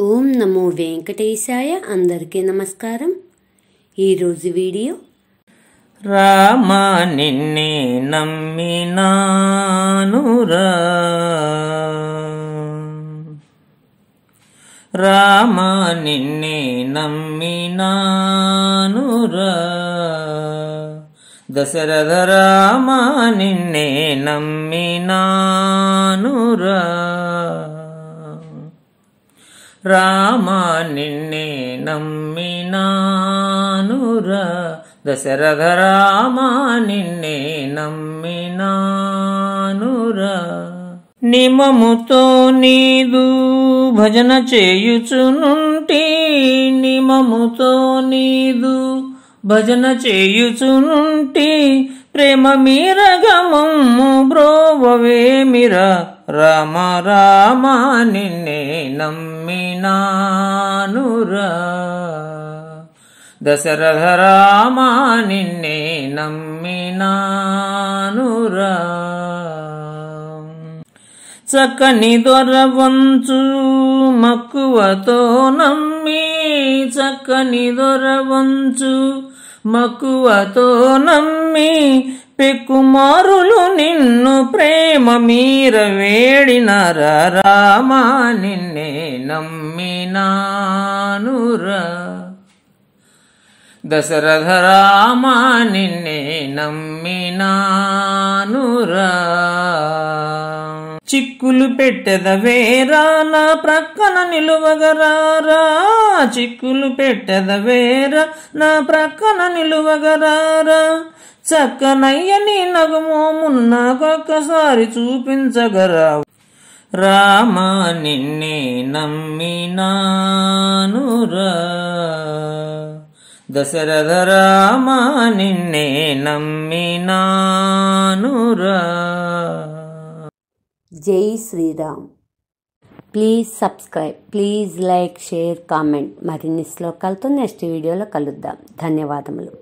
ఓం నమో వెంకటేశాయ. అందరికీ నమస్కారం. ఈరోజు వీడియో రామ నిన్నే నమ్మినానురా, రామ నిన్నే నమ్మినానురా, దశరథ రామ నిన్నే నమ్మినానురా, రామ నిన్నే నమ్మినానురా, దశరథ రామ నిన్నే నమ్మినానురా. నిమముతో నీదు భజన చేయుచునుంటి, నిమముతో నీదు భజన చేయుచునుంటి, ప్రేమ మీరగమమ్ము బ్రోవవేమిరా, రామ రామ నిన్నే నమ్మినానురా, దశరథ రామ నిన్నే నమ్మినానురా. చక్కని దొరవంచు మక్కువతో నమ్మి, చక్కని దొరవంచు మక్కువతో నమ్మి, పెక్కుమారులు నిన్ను ప్రేమ మీర వేడినరా, రామ నిన్నే నమ్మినానురా, దశరథ రామ నిన్నే నమ్మినానురా. చిక్కులు పెట్టెదవేరా నా ప్రక్కన నిలువగరారా, చిక్కులు పెట్టెదవేరా నా ప్రక్కన నిలువగరారా, చక్కనయ్యని నగుమోమున్నాకొక్కసారి చూపించగరా, రామ నిన్నే నమ్మినానురా, దశరథ రామ నిన్నే నమ్మినానురా. జై Sriram. Please subscribe, please like, share, comment. మరిన్ని శ్లోకాలతో నెక్స్ట్ వీడియోలో కలుద్దాం. ధన్యవాదములు.